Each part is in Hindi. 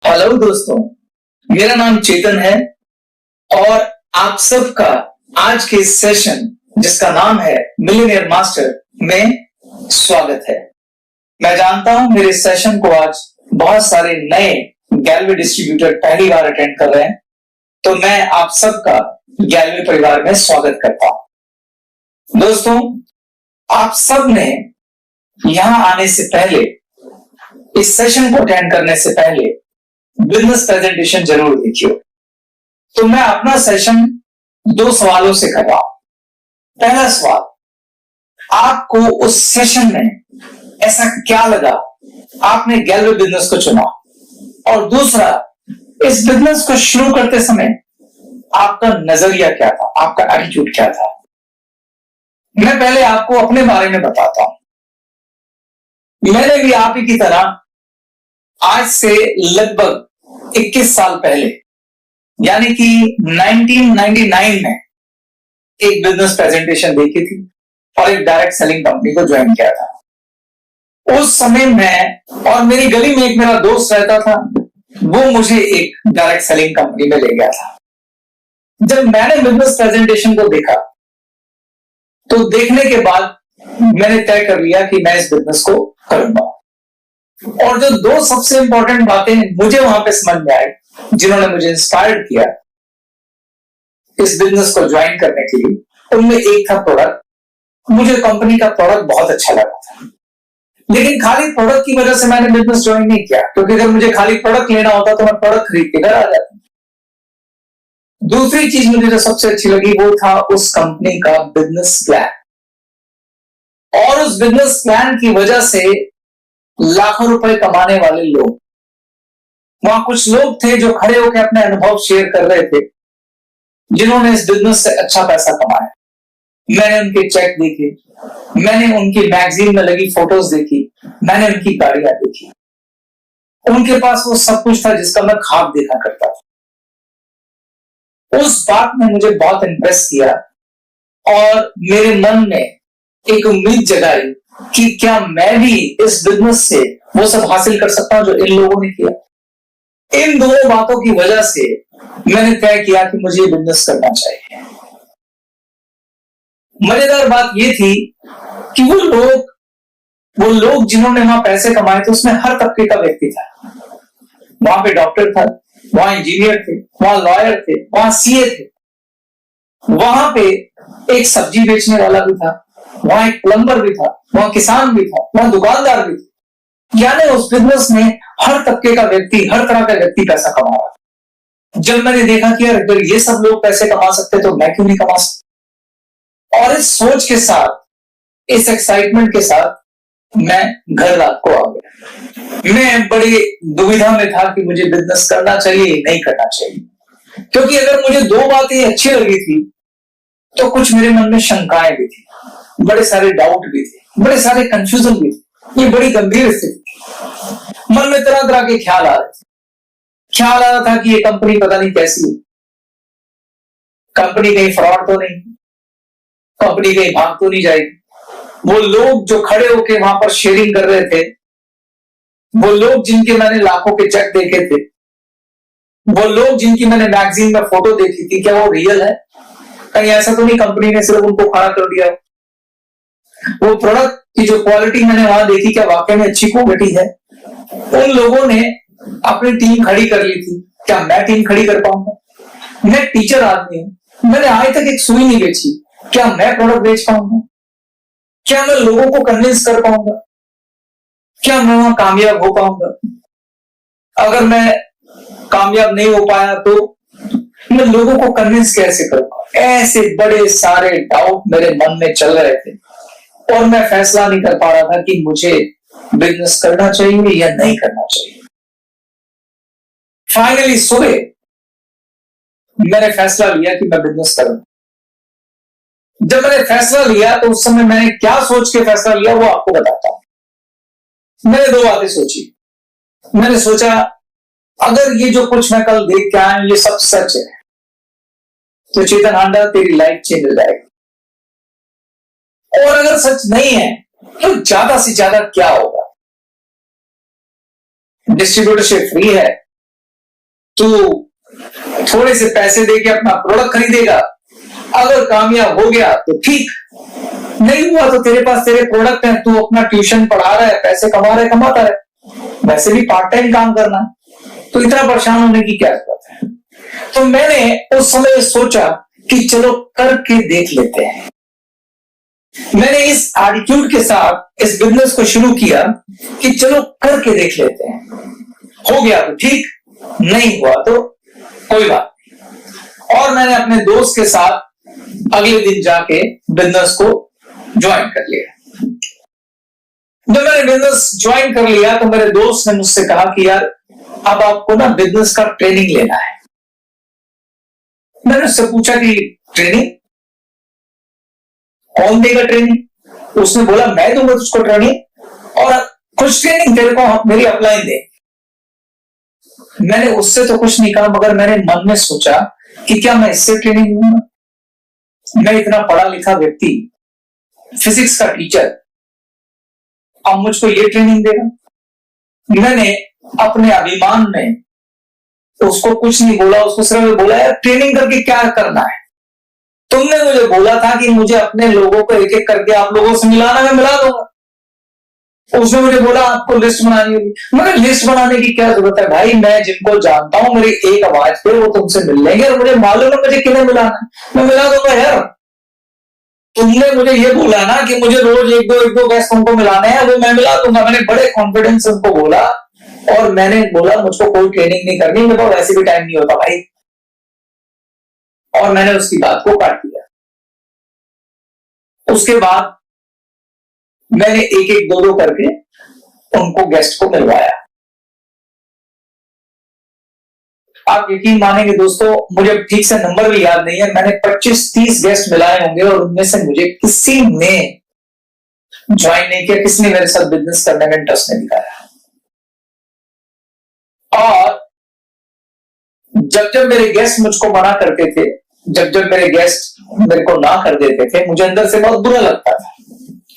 हेलो दोस्तों, मेरा नाम चेतन है और आप सबका आज के इस सेशन जिसका नाम है मिलियनेयर मास्टर में स्वागत है। मैं जानता हूं मेरे सेशन को आज बहुत सारे नए गैलवे डिस्ट्रीब्यूटर पहली बार अटेंड कर रहे हैं, तो मैं आप सबका गैलवे परिवार में स्वागत करता हूं। दोस्तों, आप सब ने यहां आने से पहले, इस सेशन को अटेंड करने से पहले बिजनेस प्रेजेंटेशन जरूर देखिए। तो मैं अपना सेशन 2 सवालों से कर रहा हूं। पहला सवाल, आपको उस सेशन में ऐसा क्या लगा आपने गैलवे बिजनेस को चुना, और दूसरा, इस बिजनेस को शुरू करते समय आपका नजरिया क्या था, आपका एटीट्यूड क्या था। मैं पहले आपको अपने बारे में बताता हूं। मैंने भी आप ही की तरह आज से लगभग 21 साल पहले, यानी कि 1999 में एक बिजनेस प्रेजेंटेशन देखी थी और एक डायरेक्ट सेलिंग कंपनी को ज्वाइन किया था। उस समय मैं और मेरी गली में एक मेरा दोस्त रहता था, वो मुझे एक डायरेक्ट सेलिंग कंपनी में ले गया था। जब मैंने बिजनेस प्रेजेंटेशन को देखा तो देखने के बाद मैंने तय कर लिया कि मैं इस बिजनेस को करूंगा। और जो 2 सबसे इंपॉर्टेंट बातें मुझे वहां पे समझ में आई, जिन्होंने मुझे इंस्पायर किया इस बिजनेस को ज्वाइन करने के लिए, उनमें एक था प्रोडक्ट। मुझे कंपनी का प्रोडक्ट बहुत अच्छा लगा था, लेकिन खाली प्रोडक्ट की वजह से मैंने बिजनेस ज्वाइन नहीं किया, क्योंकि अगर मुझे खाली प्रोडक्ट लेना होता तो मैं प्रोडक्ट खरीद के घर आ जाता। दूसरी चीज मुझे जो सबसे अच्छी लगी वो था उस कंपनी का बिजनेस प्लान, और उस बिजनेस प्लान की वजह से लाखों रुपए कमाने वाले लोग, वहां कुछ लोग थे जो खड़े होकर अपने अनुभव शेयर कर रहे थे, जिन्होंने इस बिजनेस से अच्छा पैसा कमाया। मैंने उनके चेक देखे, मैंने उनकी मैगजीन में लगी फोटोज देखी, मैंने उनकी गाड़ियां देखी। उनके पास वो सब कुछ था जिसका मैं ख्वाब देखा करता था। उस बात ने मुझे बहुत इंप्रेस किया और मेरे मन में एक उम्मीद जगाई कि क्या मैं भी इस बिजनेस से वो सब हासिल कर सकता हूं जो इन लोगों ने किया। इन 2 बातों की वजह से मैंने तय किया कि मुझे बिजनेस करना चाहिए। मजेदार बात यह थी कि वो लोग जिन्होंने वहां पैसे कमाए थे, उसमें हर तबके का व्यक्ति था। वहां पे डॉक्टर था, वहां इंजीनियर थे, वहां लॉयर थे, वहां सीए थे, वहां पे एक सब्जी बेचने वाला भी था, वहां एक प्लम्बर भी था, वहां किसान भी था, वहां दुकानदार भी था। यानी उस बिजनेस में हर तबके का व्यक्ति, हर तरह का व्यक्ति पैसा कमा रहा था। जब मैंने देखा कि यार अगर ये सब लोग पैसे कमा सकते तो मैं क्यों नहीं कमा सकता, और इस सोच के साथ, इस एक्साइटमेंट के साथ मैं घर रात को आ गया। मैं बड़ी दुविधा में था कि मुझे बिजनेस करना चाहिए नहीं करना चाहिए, क्योंकि अगर मुझे 2 बातें अच्छी लगी थी तो कुछ मेरे मन में शंकाएं भी थी, बड़े सारे डाउट भी थे, बड़े सारे कंफ्यूजन भी थे। ये बड़ी गंभीर स्थिति थी। मन में तरह तरह के ख्याल आ रहे थे। ख्याल आ रहा था कि ये कंपनी पता नहीं कैसी है, कंपनी कहीं फ्रॉड तो नहीं, कंपनी कहीं भाग तो नहीं जाएगी। वो लोग जो खड़े होके वहां पर शेयरिंग कर रहे थे, वो लोग जिनके मैंने लाखों के चेक देखे थे, वो लोग जिनकी मैंने मैगजीन में फोटो देखी थी, क्या वो रियल है? कहीं ऐसा तो नहीं कंपनी ने सिर्फ उनको खड़ा कर दिया? वो प्रोडक्ट की जो क्वालिटी मैंने वहां देखी, क्या वाकई में अच्छी क्वालिटी है? उन लोगों ने अपनी टीम खड़ी कर ली थी, क्या मैं टीम खड़ी कर पाऊंगा? मैं टीचर आदमी हूं, मैंने आज तक एक सुई नहीं बेची, क्या मैं प्रोडक्ट बेच पाऊंगा? क्या मैं लोगों को कन्विंस कर पाऊंगा? क्या मैं वहां कामयाब हो पाऊंगा? अगर मैं कामयाब नहीं हो पाया तो मैं लोगों को कन्विंस कैसे करूंगा? ऐसे बड़े सारे डाउट मेरे मन में चल रहे थे और मैं फैसला नहीं कर पा रहा था कि मुझे बिजनेस करना चाहिए या नहीं करना चाहिए। फाइनली सुबह मैंने फैसला लिया कि मैं बिजनेस करूंगा। जब मैंने फैसला लिया तो उस समय मैंने क्या सोच के फैसला लिया वो आपको बताता हूं। मैंने 2 बातें सोची। मैंने सोचा अगर ये जो कुछ मैं कल देख के आया ये सब सच है तो चेतन हांडा तेरी लाइफ चेंज हो जाएगी, और अगर सच नहीं है तो ज्यादा से ज्यादा क्या होगा? डिस्ट्रीब्यूटरशिप फ्री है, तू थोड़े से पैसे दे के अपना प्रोडक्ट खरीदेगा, अगर कामयाब हो गया तो ठीक, नहीं हुआ तो तेरे पास तेरे प्रोडक्ट हैं, तू अपना ट्यूशन पढ़ा रहा है, पैसे कमा रहा है, कमाता है, वैसे भी पार्ट टाइम काम करना है, तो इतना परेशान होने की क्या जरूरत है। तो मैंने उस समय सोचा कि चलो करके देख लेते हैं। मैंने इस एटीट्यूड के साथ इस बिजनेस को शुरू किया कि चलो करके देख लेते हैं, हो गया तो ठीक, नहीं हुआ तो कोई बात नहीं। और मैंने अपने दोस्त के साथ अगले दिन जाके बिजनेस को ज्वाइन कर लिया। जब मैंने बिजनेस ज्वाइन कर लिया तो मेरे दोस्त ने मुझसे कहा कि यार अब आपको ना बिजनेस का ट्रेनिंग लेना है। मैंने उससे पूछा कि ट्रेनिंग कौन देगा ट्रेनिंग? उसने बोला मैं दूंगा तुझको ट्रेनिंग, और कुछ ट्रेनिंग तेरे को मेरी अपलाइन दे। मैंने उससे तो कुछ नहीं कहा, मगर मैंने मन में सोचा कि क्या मैं इससे ट्रेनिंग लूंगा? मैं इतना पढ़ा लिखा व्यक्ति, फिजिक्स का टीचर, अब मुझको ये ट्रेनिंग देगा? मैंने अपने अभिमान में उसको कुछ नहीं बोला, उसको सिर्फ बोला यार ट्रेनिंग करके क्या करना है? तुमने मुझे बोला था कि मुझे अपने लोगों को एक एक करके आप लोगों से मिलाना, मैं मिला दूंगा। उसने मुझे बोला आपको लिस्ट बनानी होगी। मगर लिस्ट बनाने की क्या जरूरत है भाई, मैं जिनको जानता हूं मेरी एक आवाज पे वो तुमसे मिल लेंगे, और मुझे मालूम है मुझे किन्हें मिलाना है, मैं मिला दूंगा यार। तुमने मुझे ये बोला ना कि मुझे रोज एक दो गेस्ट उनको मिलाने हैं, वो मैं मिला दूंगा। मैंने बड़े कॉन्फिडेंस से उनको बोला, और मैंने बोला मुझको कोई ट्रेनिंग नहीं करनी, मेरे पास वैसे भी टाइम नहीं होता भाई। और मैंने उसकी बात को काट दिया। उसके बाद मैंने एक एक दो करके उनको गेस्ट को मिलवाया। आप यकीन मानेंगे दोस्तों, मुझे ठीक से नंबर भी याद नहीं है, मैंने 25-30 गेस्ट मिलाए होंगे, और उनमें से मुझे किसी ने ज्वाइन नहीं किया, किसी ने मेरे साथ बिजनेस करने में इंटरेस्ट नहीं दिखाया। और जब जब मेरे गेस्ट मुझको मना करते थे, जब जब मेरे गेस्ट मेरे को ना कर देते थे, मुझे अंदर से बहुत बुरा लगता था,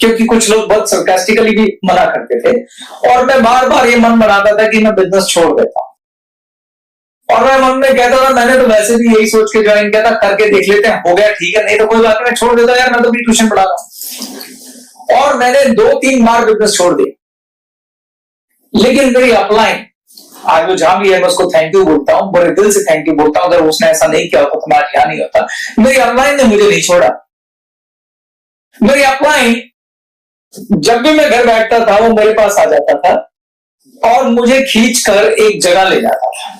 क्योंकि कुछ लोग बहुत सरकास्टिकली भी मना करते थे, और मैं बार बार ये मन बनाता था कि मैं बिजनेस छोड़ देता हूं। और मैं मन में कहता था, मैंने तो वैसे भी यही सोच के ज्वाइन किया था, करके देख लेते हैं, हो गया ठीक है, नहीं तो कोई बात नहीं, मैं छोड़ देता यार, मैं तो भी ट्यूशन पढ़ा रहा हूं। और मैंने 2-3 बार बिजनेस छोड़ दिया, लेकिन मेरी अपलाइन, आज वो जहां भी है मैं उसको थैंक यू बोलता हूं, बड़े दिल से थैंक यू बोलता हूं। अगर उसने ऐसा नहीं किया होता तो मैं यहाँ नहीं होता। मेरी अपलाइन ने मुझे नहीं छोड़ा। मेरी अपलाइन जब भी मैं घर बैठता था वो मेरे पास आ जाता था और मुझे खींचकर एक जगह ले जाता था।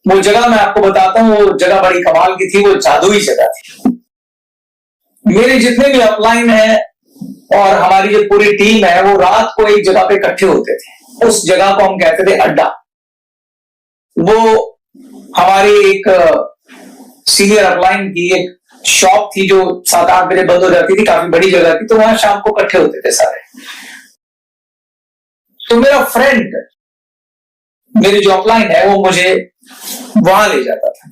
वो जगह मैं आपको बताता हूं, वो जगह बड़ी कमाल की थी, वो जादुई जगह थी। मेरे जितने भी अपलाइन है और हमारी जो पूरी टीम है, वो रात को एक जगह पे इकट्ठे होते थे। उस जगह को हम कहते थे अड्डा। वो हमारी एक सीनियर अपलाइन की एक शॉप थी जो 7-8 बजे बंद हो जाती थी, काफी बड़ी जगह थी, तो वहां शाम को इकट्ठे होते थे सारे। तो मेरा फ्रेंड, मेरी जो अपलाइन है, वो मुझे वहां ले जाता था।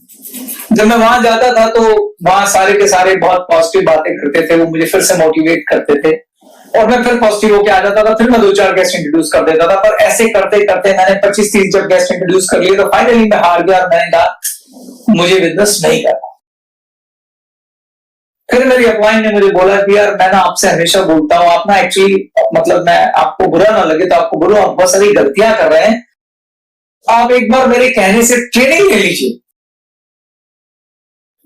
जब मैं वहां जाता था तो वहां सारे के सारे बहुत पॉजिटिव बातें करते थे, वो मुझे फिर से मोटिवेट करते थे, और मैं फिर पॉजिटिव होके आ जाता था। फिर मैं 2-4 गेस्ट इंट्रोड्यूस कर देता था, पर ऐसे करते करते मैंने 25-30 जब गेस्ट इंट्रोड्यूस कर लिए तो फाइनली मैं हार गया और मैंने कहा मुझे बिजनेस नहीं करना। फिर मेरी अपलाइन ने मुझे बोला कि यार मैं ना आपसे हमेशा बोलता हूं, आप ना एक्चुअली मतलब मैं आपको बुरा ना लगे तो आपको बोलो, आप बहुत सारी गलतियां कर रहे हैं, आप एक बार मेरे कहने से ट्रेनिंग ले लीजिए।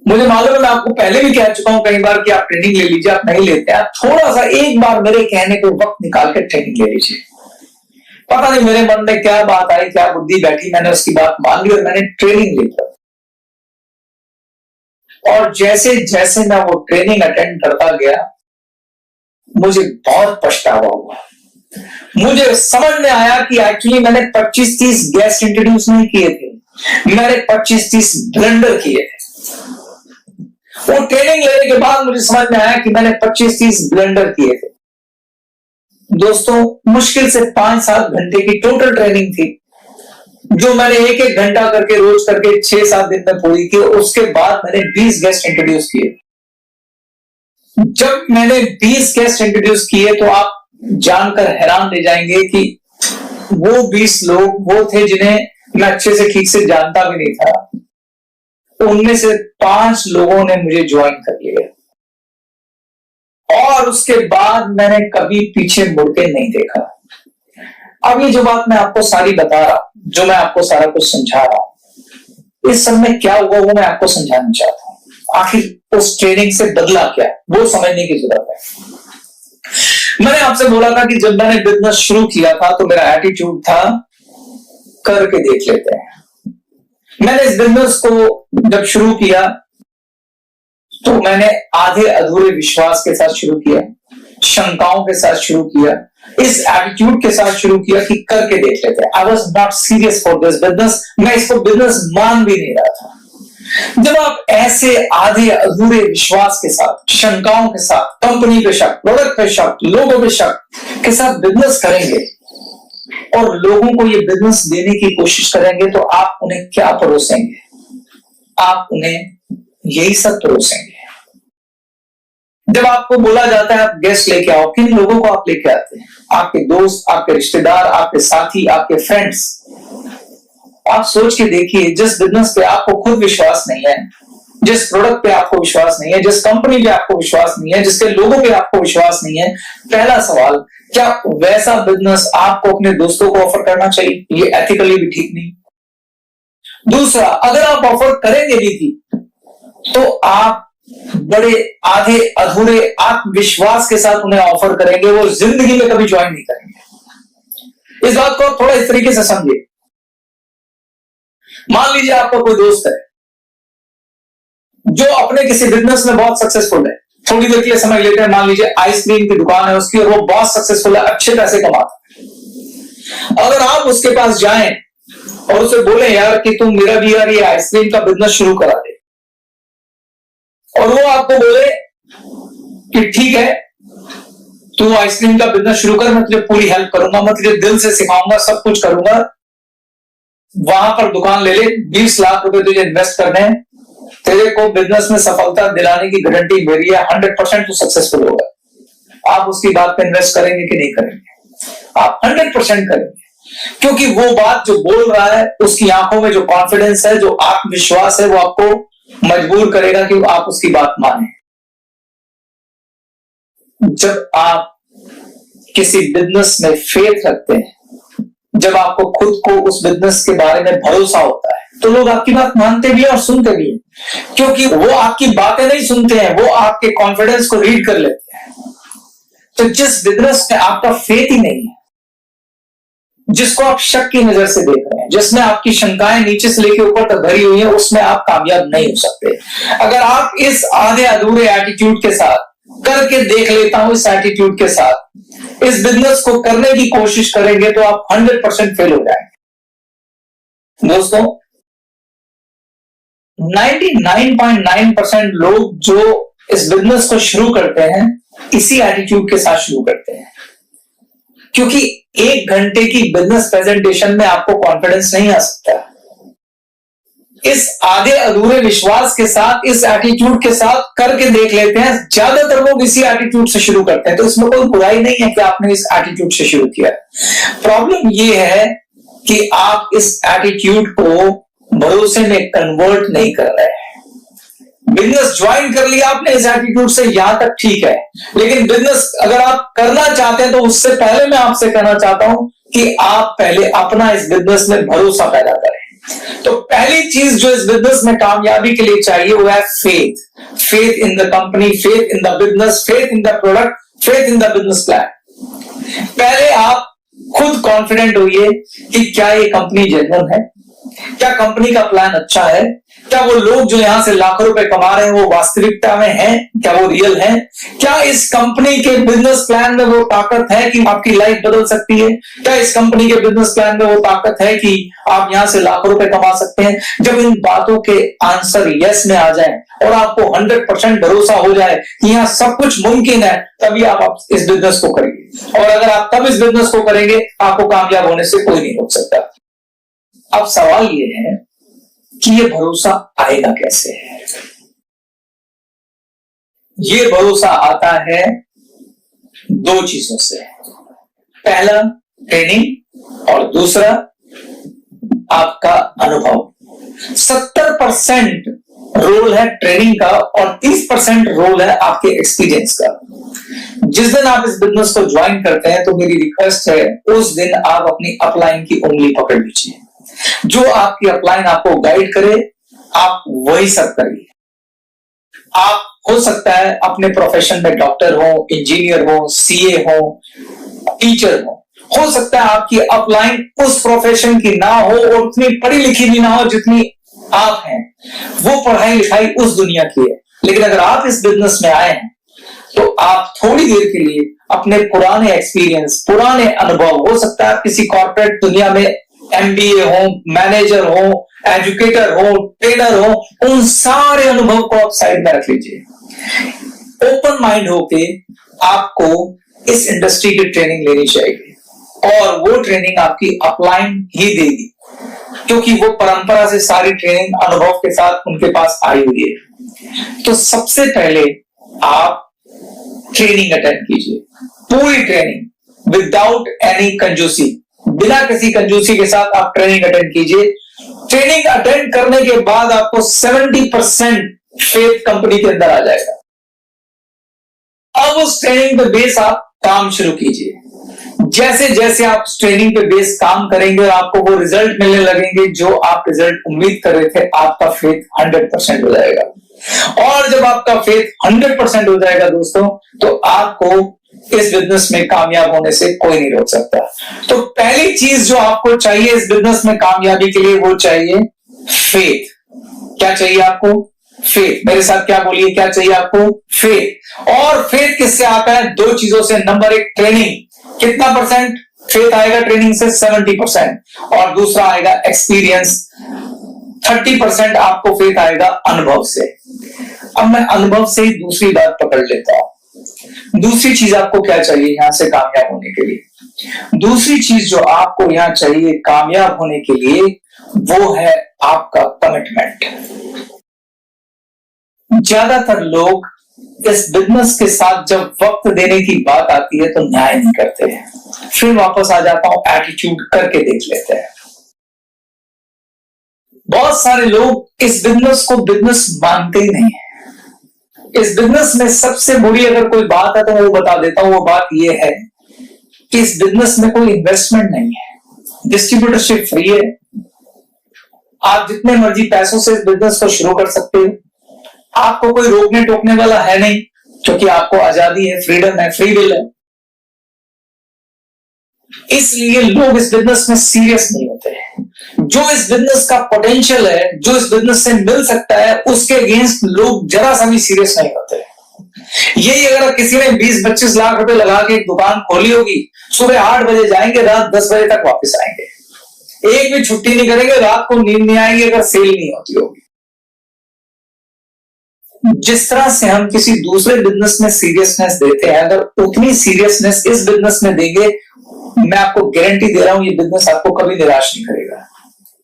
मुझे मालूम है, मैं आपको पहले भी कह चुका हूं कई बार कि आप ट्रेनिंग ले लीजिए, आप नहीं लेते। आप थोड़ा सा एक बार मेरे कहने को वक्त निकाल कर ट्रेनिंग ले लीजिए। पता नहीं मेरे मन में क्या बात आई, क्या बुद्धि बैठी, मैंने उसकी बात मान ली और मैंने ट्रेनिंग ली। और जैसे जैसे मैं वो ट्रेनिंग अटेंड करता गया, मुझे बहुत पछतावा हुआ। मुझे समझ में आया कि एक्चुअली मैंने 25-30 गेस्ट इंट्रोड्यूस नहीं किए थे, मैंने 25-30 ब्लंडर किए थे। वो ट्रेनिंग लेने के बाद मुझे समझ में आया कि मैंने 25-30 ब्लंडर किए थे। दोस्तों, मुश्किल से 5-7 घंटे की टोटल ट्रेनिंग थी, जो मैंने 1-1 घंटा करके रोज करके 6-7 दिन में पूरी की। उसके बाद मैंने 20 गेस्ट इंट्रोड्यूस किए। जब मैंने 20 गेस्ट इंट्रोड्यूस किए तो आप जानकर हैरान रह जाएंगे कि वो 20 लोग वो थे जिन्हें मैं अच्छे से ठीक से जानता भी नहीं था, उनमें से 5 लोगों ने मुझे ज्वाइन कर लिया और उसके बाद मैंने कभी पीछे मुड़ के नहीं देखा। अब ये जो बात मैं आपको सारी बता रहा हूं, जो मैं आपको सारा कुछ समझा रहा हूं, इस सब में क्या हुआ वो मैं आपको समझाना चाहता हूं। आखिर उस ट्रेनिंग से बदला क्या, वो समझने की जरूरत है। मैंने आपसे बोला था कि जब मैंने बिजनेस शुरू किया था तो मेरा एटीट्यूड था करके देख लेते हैं। मैंने इस बिजनेस को जब शुरू किया तो मैंने आधे अधूरे विश्वास के साथ शुरू किया, शंकाओं के साथ शुरू किया, इस एटीट्यूड के साथ शुरू किया कि करके देख लेते हैं। I was not serious for this business, मैं इसको बिजनेस मान भी नहीं रहा था। जब आप ऐसे आधे अधूरे विश्वास के साथ, शंकाओं के साथ, कंपनी पे शक, प्रोडक्ट पे शक, लोगों पे शक के साथ बिजनेस करेंगे और लोगों को ये बिजनेस देने की कोशिश करेंगे तो आप उन्हें क्या परोसेंगे? आप उन्हें यही सब परोसेंगे। जब आपको बोला जाता है आप गेस्ट लेके आओ, किन लोगों को आप लेके आते हैं? आपके दोस्त, आपके रिश्तेदार, आपके साथी, आपके फ्रेंड्स। आप सोच के देखिए, जिस बिजनेस पे आपको खुद विश्वास नहीं है, जिस प्रोडक्ट पे आपको विश्वास नहीं है, जिस कंपनी पे आपको विश्वास नहीं है, जिसके लोगों पे आपको विश्वास नहीं है, पहला सवाल, क्या वैसा बिजनेस आपको अपने दोस्तों को ऑफर करना चाहिए? ये एथिकली भी ठीक नहीं। दूसरा, अगर आप ऑफर करेंगे भी तो आप बड़े आधे अधूरे आत्मविश्वास के साथ उन्हें ऑफर करेंगे, वो जिंदगी में कभी ज्वाइन नहीं करेंगे। इस बात को थोड़ा इस तरीके से समझिए। मान लीजिए आपका कोई दोस्त है जो अपने किसी बिजनेस में बहुत सक्सेसफुल है, थोड़ी देर के लिए समझ लेते हैं, मान लीजिए आइसक्रीम की दुकान है उसकी और वो बहुत सक्सेसफुल है, अच्छे पैसे कमाता है। अगर आप उसके पास जाएं और उसे बोले यार कि तुम मेरा भी यार ये आइसक्रीम का बिजनेस शुरू करा दे, और वो आपको बोले कि ठीक है तू आइसक्रीम का बिजनेस शुरू कर, मैं तुझे पूरी हेल्प करूंगा, मैं तुझे दिल से सिखाऊंगा, सब कुछ करूंगा, वहां पर दुकान ले ले, 20 लाख रुपए तुझे इन्वेस्ट करने हैं, तेरे को बिजनेस में सफलता दिलाने की गारंटी मेरी है, 100% तू सक्सेसफुल होगा। आप उसकी बात पे इन्वेस्ट करेंगे कि नहीं करेंगे? आप 100% करेंगे, क्योंकि वो बात जो बोल रहा है उसकी आंखों में जो कॉन्फिडेंस है, जो आत्मविश्वास है, वो आपको मजबूर करेगा कि आप उसकी बात माने। जब आप किसी बिजनेस में फेथ रखते हैं, जब आपको खुद को उस बिजनेस के बारे में भरोसा होता है, तो लोग आपकी बात मानते भी हैं और सुनते भी हैं, क्योंकि वो आपकी बातें नहीं सुनते हैं, वो आपके कॉन्फिडेंस को रीड कर लेते हैं। तो जिस बिजनेस में आपका फेथ ही नहीं है, जिसको आप शक की नजर से देख रहे हैं, जिसमें आपकी शंकाएं नीचे से लेकर ऊपर तक भरी हुई है, उसमें आप कामयाब नहीं हो सकते। अगर आप इस आधे अधूरे एटीट्यूड के साथ, करके देख लेता हूं इस एटीट्यूड के साथ इस बिजनेस को करने की कोशिश करेंगे तो आप 100% फेल हो जाएंगे। दोस्तों, 99.9% लोग जो इस बिजनेस को शुरू करते हैं इसी एटीट्यूड के साथ शुरू करते हैं, क्योंकि 1 घंटे की बिजनेस प्रेजेंटेशन में आपको कॉन्फिडेंस नहीं आ सकता। इस आधे अधूरे विश्वास के साथ, इस एटीट्यूड के साथ करके देख लेते हैं। ज्यादातर लोग इसी एटीट्यूड से शुरू करते हैं, तो इसमें कोई बुराई नहीं है कि आपने इस एटीट्यूड से शुरू किया। प्रॉब्लम ये है कि आप इस एटीट्यूड को भरोसे में कन्वर्ट नहीं कर रहे हैं। बिजनेस ज्वाइन कर लिया आपने इस एटीट्यूड से, यहां तक ठीक है, लेकिन बिजनेस अगर आप करना चाहते हैं तो उससे पहले मैं आपसे कहना चाहता हूं कि आप पहले अपना इस बिजनेस में भरोसा पैदा करें। तो पहली चीज जो इस बिजनेस में कामयाबी के लिए चाहिए वो है faith. Faith in the company, faith in the business, faith in the product, faith in the business plan. पहले आप खुद कॉन्फिडेंट होइए कि क्या ये कंपनी जेन्युइन है, क्या कंपनी का प्लान अच्छा है, क्या वो लोग जो यहां से लाखों रुपए कमा रहे हैं वो वास्तविकता में हैं, क्या वो रियल हैं, क्या इस कंपनी के बिजनेस प्लान में वो ताकत है कि आपकी लाइफ बदल सकती है, क्या इस कंपनी के बिजनेस प्लान में वो ताकत है कि आप यहां से लाखों रुपए कमा सकते हैं। जब इन बातों के आंसर यस में आ जाए और आपको 100% भरोसा हो जाए कि यहां सब कुछ मुमकिन है, तभी आप इस बिजनेस को करेंगे। और अगर आप तब इस बिजनेस को करेंगे, आपको कामयाब होने से कोई नहीं रोक सकता। अब सवाल ये है कि ये भरोसा आएगा कैसे? ये भरोसा आता है 2 चीजों से। पहला ट्रेनिंग और दूसरा आपका अनुभव। 70% रोल है ट्रेनिंग का और 30% रोल है आपके एक्सपीरियंस का। जिस दिन आप इस बिजनेस को ज्वाइन करते हैं तो मेरी रिक्वेस्ट है उस दिन आप अपनी अपलाइन की उंगली पकड़ लीजिए। जो आपकी अपलाइन आपको गाइड करे आप वही सब करिए। आप हो सकता है अपने प्रोफेशन में डॉक्टर हो, इंजीनियर हो, सीए हो, टीचर हो सकता है आपकी अपलाइन उस प्रोफेशन की ना हो और उतनी पढ़ी लिखी भी ना हो जितनी आप हैं, वो पढ़ाई लिखाई उस दुनिया की है। लेकिन अगर आप इस बिजनेस में आए हैं तो आप थोड़ी देर के लिए अपने पुराने एक्सपीरियंस, पुराने अनुभव, हो सकता है आप किसी कॉर्पोरेट दुनिया में एमबीए हो, मैनेजर हो, एजुकेटर हो, ट्रेनर हो, उन सारे अनुभव को आप साइड में रख लीजिए। ओपन माइंड होके आपको इस इंडस्ट्री की ट्रेनिंग लेनी चाहिए और वो ट्रेनिंग आपकी अपलाइन ही देगी, क्योंकि वो परंपरा से सारी ट्रेनिंग अनुभव के साथ उनके पास आई हुई है। तो सबसे पहले आप ट्रेनिंग अटेंड कीजिए, पूरी ट्रेनिंग विदाउट एनी कंजूसी, बिना किसी कंजूसी के साथ आप ट्रेनिंग अटेंड कीजिए। ट्रेनिंग अटेंड करने के बाद आपको 70% फेथ कंपनी के अंदर आ जाएगा। अब उस ट्रेनिंग पे बेस आप काम शुरू कीजिए। जैसे जैसे आप ट्रेनिंग पे बेस काम करेंगे आपको वो रिजल्ट मिलने लगेंगे जो आप रिजल्ट उम्मीद कर रहे थे, आपका फेथ 100% हो जाएगा। और जब आपका फेथ 100% हो जाएगा दोस्तों, तो आपको इस बिजनेस में कामयाब होने से कोई नहीं रोक सकता। तो पहली चीज जो आपको चाहिए इस बिजनेस में कामयाबी के लिए, वो चाहिए फेथ। क्या चाहिए आपको? फेथ। मेरे साथ क्या बोलिए, क्या चाहिए आपको? फेथ। और फेथ किससे आता है? दो चीजों से। नंबर एक, ट्रेनिंग। कितना परसेंट फेथ आएगा ट्रेनिंग से? 70%। और दूसरा आएगा एक्सपीरियंस, 30% आपको फेथ आएगा अनुभव से। अब मैं अनुभव से ही दूसरी बात पकड़ लेता हूं। दूसरी चीज आपको क्या चाहिए यहां से कामयाब होने के लिए? दूसरी चीज जो आपको यहां चाहिए कामयाब होने के लिए, वो है आपका कमिटमेंट। ज्यादातर लोग इस बिजनेस के साथ जब वक्त देने की बात आती है तो न्याय नहीं करते हैं। फिर वापस आ जाता हूं, एटीट्यूड करके देख लेते हैं। बहुत सारे लोग इस बिजनेस को बिजनेस मानते ही नहीं है। इस बिजनेस में सबसे बुरी अगर कोई बात है तो वो बता देता हूं। वो बात ये है कि इस बिजनेस में कोई इन्वेस्टमेंट नहीं है, डिस्ट्रीब्यूटरशिप फ्री है। आप जितने मर्जी पैसों से इस बिजनेस को शुरू कर सकते हो। आपको कोई रोकने टोकने वाला है नहीं, क्योंकि आपको आजादी है, फ्रीडम है, फ्री विल है। इसलिए लोग इस बिजनेस में सीरियस नहीं होते हैं। जो इस बिजनेस का पोटेंशियल है, जो इस बिजनेस से मिल सकता है, उसके अगेंस्ट लोग जरा सा भी सीरियस नहीं होते। यही अगर किसी ने 20-25 लाख रुपए लगा के एक दुकान खोली होगी, सुबह 8 बजे जाएंगे, रात 10 बजे तक वापस आएंगे, एक भी छुट्टी नहीं करेंगे, रात को नींद नहीं आएगी अगर सेल नहीं होती होगी। जिस तरह से हम किसी दूसरे बिजनेस में सीरियसनेस देते हैं, अगर उतनी सीरियसनेस इस बिजनेस में देंगे, मैं आपको गारंटी दे रहा हूं, ये बिजनेस आपको कभी निराश नहीं करेगा।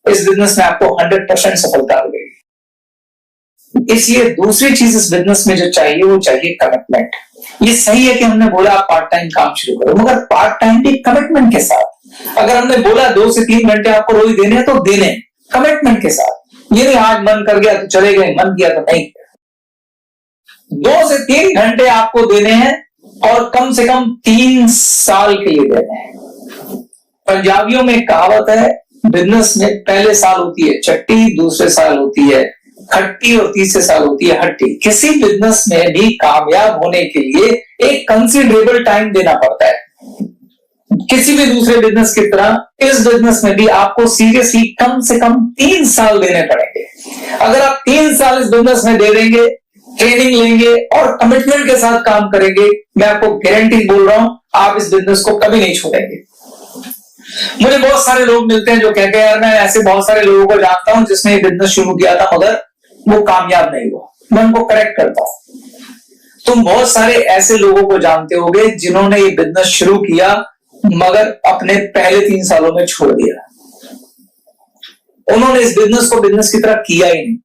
इस बिजनेस में आपको 100% सफलता मिलेगी। इसलिए दूसरी चीज इस बिजनेस में जो चाहिए वो चाहिए कमिटमेंट। ये सही है कि हमने बोला आप पार्ट टाइम काम शुरू करो, मगर पार्ट टाइम भी कमिटमेंट के साथ। अगर हमने बोला 2 से 3 घंटे आपको रोज देने हैं तो देने, कमिटमेंट के साथ। ये नहीं आज मन कर गया तो चले गए, मन किया तो नहीं। 2 से 3 घंटे आपको देने हैं और कम से कम 3 साल के लिए देने हैं। पंजाबियों में कहावत है, बिजनेस में पहले साल होती है चट्टी, दूसरे साल होती है खट्टी और तीसरे साल होती है हट्टी। किसी बिजनेस में भी कामयाब होने के लिए एक कंसिडरेबल टाइम देना पड़ता है। किसी भी दूसरे बिजनेस की तरह इस बिजनेस में भी आपको सीरियसली कम से कम 3 साल देने पड़ेंगे। अगर आप 3 साल इस बिजनेस में दे देंगे, ट्रेनिंग लेंगे और कमिटमेंट के साथ काम करेंगे, मैं आपको गारंटी बोल रहा हूं आप इस बिजनेस को कभी नहीं छोड़ेंगे। मुझे बहुत सारे लोग मिलते हैं जो कहते हैं यार मैं ऐसे बहुत सारे लोगों को जानता हूं जिसने ये बिजनेस शुरू किया था मगर वो कामयाब नहीं हुआ। मैं उनको करेक्ट करता हूं, तुम बहुत सारे ऐसे लोगों को जानते होगे जिन्होंने ये बिजनेस शुरू किया मगर अपने पहले 3 सालों में छोड़ दिया। उन्होंने इस बिजनेस को बिजनेस की तरह किया ही नहीं।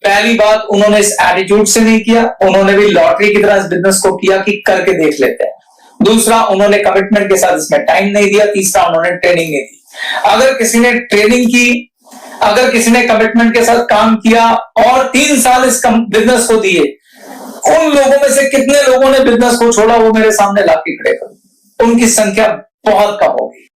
पहली बात, उन्होंने इस एटीट्यूड से नहीं किया, उन्होंने भी लॉटरी की तरह इस बिजनेस को किया कि करके देख लेते हैं। दूसरा, उन्होंने कमिटमेंट के साथ इसमें टाइम नहीं दिया। तीसरा, उन्होंने ट्रेनिंग नहीं दी। अगर किसी ने ट्रेनिंग की, अगर किसी ने कमिटमेंट के साथ काम किया और 3 साल इस बिजनेस को दिए, उन लोगों में से कितने लोगों ने बिजनेस को छोड़ा, वो मेरे सामने लाके खड़े करो। उनकी संख्या बहुत कम होगी।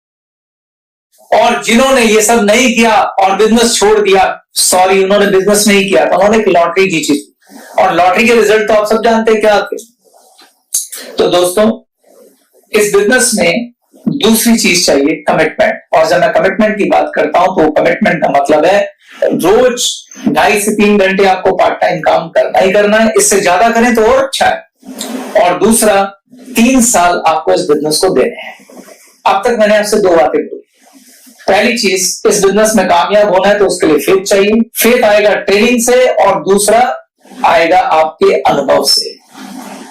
और जिन्होंने ये सब नहीं किया और बिजनेस छोड़ दिया, सॉरी, उन्होंने बिजनेस नहीं किया था, उन्होंने एक लॉटरी खींची और लॉटरी के रिजल्ट तो आप सब जानते हैं क्या थे। तो दोस्तों, इस बिजनेस में दूसरी चीज चाहिए, कमिटमेंट। और जब मैं कमिटमेंट की बात करता हूं तो कमिटमेंट का मतलब है रोज 2.5 से 3 घंटे आपको पार्ट टाइम काम करना ही करना है, इससे ज्यादा करें तो और अच्छा है। और दूसरा, 3 साल आपको इस बिजनेस को देने हैं। अब तक मैंने आपसे 2 बातें बोली। पहली चीज, इस बिजनेस में कामयाब होना है तो उसके लिए फेथ चाहिए। फेथ आएगा ट्रेनिंग से और दूसरा आएगा आपके अनुभव से।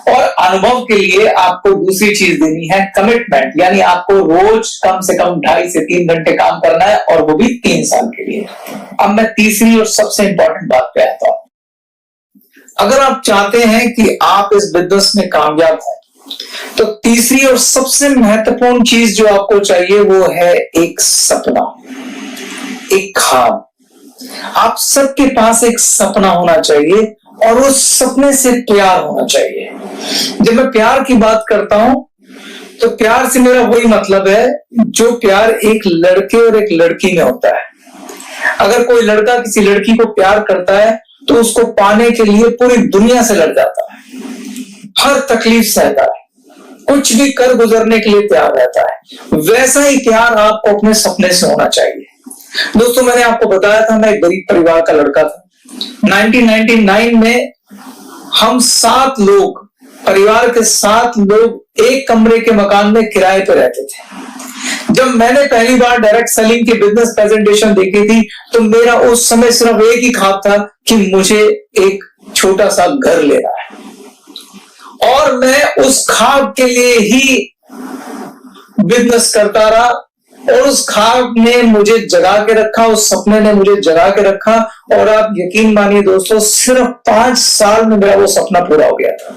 और अनुभव के लिए आपको दूसरी चीज देनी है, कमिटमेंट, यानी आपको रोज कम से कम 2.5 से 3 घंटे काम करना है और वो भी 3 साल के लिए। अब मैं तीसरी और सबसे इंपॉर्टेंट बात पे आता हूं। अगर आप चाहते हैं कि आप इस बिजनेस में कामयाब हो तो तीसरी और सबसे महत्वपूर्ण चीज जो आपको चाहिए वो है एक सपना, एक ख्वाब। आप सबके पास एक सपना होना चाहिए और उस सपने से प्यार होना चाहिए। जब मैं प्यार की बात करता हूं तो प्यार से मेरा वही मतलब है जो प्यार एक लड़के और एक लड़की में होता है। अगर कोई लड़का किसी लड़की को प्यार करता है तो उसको पाने के लिए पूरी दुनिया से लड़ जाता है, हर तकलीफ सहता है, कुछ भी कर गुजरने के लिए तैयार रहता है। वैसा ही प्यार आपको अपने सपने से होना चाहिए। दोस्तों, मैंने आपको बताया था मैं एक गरीब परिवार का लड़का था। 1999 में हम 7 लोग, परिवार के 7 लोग एक कमरे के मकान में किराए पर रहते थे। जब मैंने पहली बार डायरेक्ट सेलिंग की बिजनेस प्रेजेंटेशन देखी थी तो मेरा उस समय सिर्फ एक ही ख्वाब था कि मुझे एक छोटा सा घर लेना है और मैं उस ख्वाब के लिए ही बिजनेस करता रहा और उस ख्वाब ने मुझे जगा के रखा, उस सपने ने मुझे जगा के रखा। और आप यकीन मानिए दोस्तों, सिर्फ 5 साल में मेरा वो सपना पूरा हो गया था।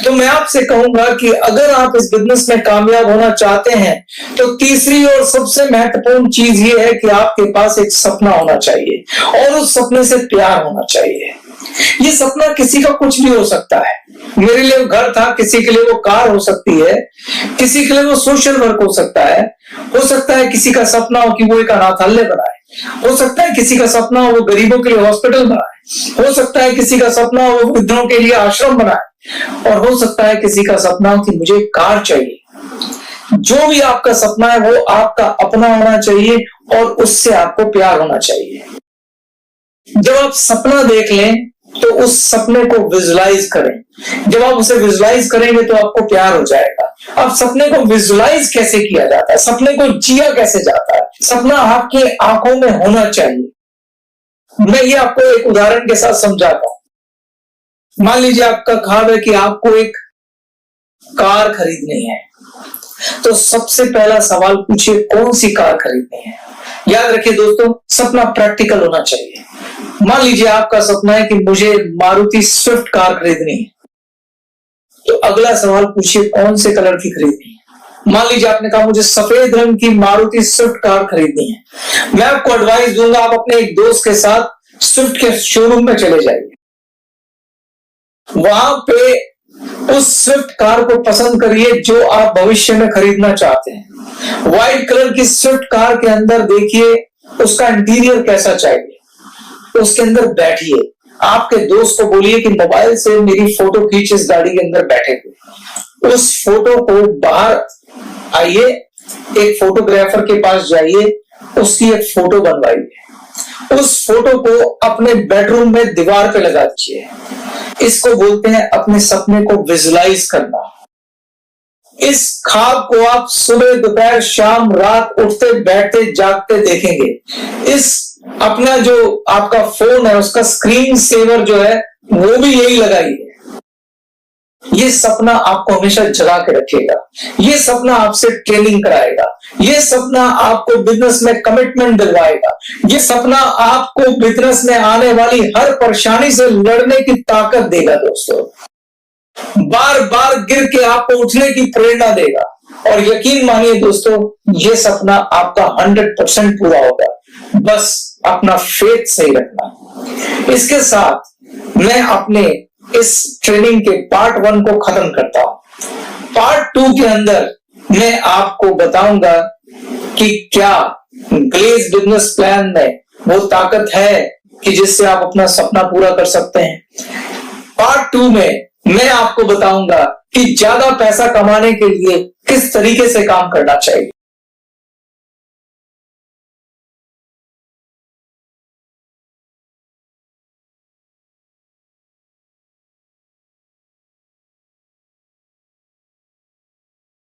तो मैं आपसे कहूंगा कि अगर आप इस बिजनेस में कामयाब होना चाहते हैं तो तीसरी और सबसे महत्वपूर्ण चीज ये है कि आपके पास एक सपना होना चाहिए और उस सपने से प्यार होना चाहिए। ये सपना किसी का कुछ भी हो सकता है। मेरे लिए वो घर था, किसी के लिए वो कार हो सकती है, किसी के लिए वो सोशल वर्क हो सकता है किसी का सपना हो कि वो एक अनाथालय बनाए, हो सकता है किसी का सपना हो वो गरीबों के लिए हॉस्पिटल बनाए, हो सकता है किसी का सपना हो वो वृद्धों के लिए आश्रम बनाए, और हो सकता है किसी का सपना हो कि मुझे कार चाहिए। जो भी आपका सपना है वो आपका अपना होना चाहिए और उससे आपको प्यार होना चाहिए। जब आप सपना देख लें तो उस सपने को विजुलाइज करें। जब आप उसे विजुलाइज करेंगे तो आपको प्यार हो जाएगा। अब सपने को विजुलाइज कैसे किया जाता है, सपने को जिया कैसे जाता है? सपना आपकी आंखों में होना चाहिए। मैं ये आपको एक उदाहरण के साथ समझाता हूं। मान लीजिए आपका ख्वाब है कि आपको एक कार खरीदनी है, तो सबसे पहला सवाल पूछिए कौन सी कार खरीदनी है। याद रखिए दोस्तों, सपना प्रैक्टिकल होना चाहिए। मान लीजिए आपका सपना है कि मुझे मारुति स्विफ्ट कार खरीदनी है, तो अगला सवाल पूछिए कौन से कलर की खरीदनी है। मान लीजिए आपने कहा मुझे सफेद रंग की मारुति स्विफ्ट कार खरीदनी है। मैं आपको एडवाइस दूंगा, आप अपने एक दोस्त के साथ स्विफ्ट के शोरूम में चले जाइए, वहां पे उस स्विफ्ट कार को पसंद करिए जो आप भविष्य में खरीदना चाहते हैं। व्हाइट कलर की स्विफ्ट कार के अंदर देखिए उसका इंटीरियर कैसा चाहिए, उसके अंदर बैठिए, आपके दोस्त को बोलिए कि मोबाइल से मेरी फोटो खींच इस गाड़ी के अंदर बैठे हुए। उस फोटो को बाहर आइए, एक फोटोग्राफर के पास जाइए, उसकी एक फोटो बनवाइए, उस फोटो को अपने बेडरूम में दीवार पे लगा दीजिए। इसको बोलते हैं अपने सपने को विजुलाइज करना। इस ख्वाब को आप सुबह दोपहर शाम रात उठते बैठते जागते देखेंगे। इस अपना जो आपका फोन है उसका स्क्रीन सेवर जो है वो भी यही लगाइए। ये सपना आपको हमेशा जगा के रखेगा, ये सपना आपसे ट्रेनिंग कराएगा, ये सपना आपको बिजनेस में कमिटमेंट दिलवाएगा, ये सपना आपको बिजनेस में आने वाली हर परेशानी से लड़ने की ताकत देगा। दोस्तों, बार बार गिर के आपको उठने की प्रेरणा देगा। और यकीन मानिए दोस्तों, ये सपना आपका 100% पूरा होगा। बस अपना फेथ सही रखना। इसके साथ मैं अपने इस ट्रेनिंग के पार्ट 1 को खत्म करता हूं। पार्ट 2 के अंदर मैं आपको बताऊंगा कि क्या ग्लेज बिजनेस प्लान में वो ताकत है कि जिससे आप अपना सपना पूरा कर सकते हैं। पार्ट 2 में मैं आपको बताऊंगा कि ज्यादा पैसा कमाने के लिए किस तरीके से काम करना चाहिए।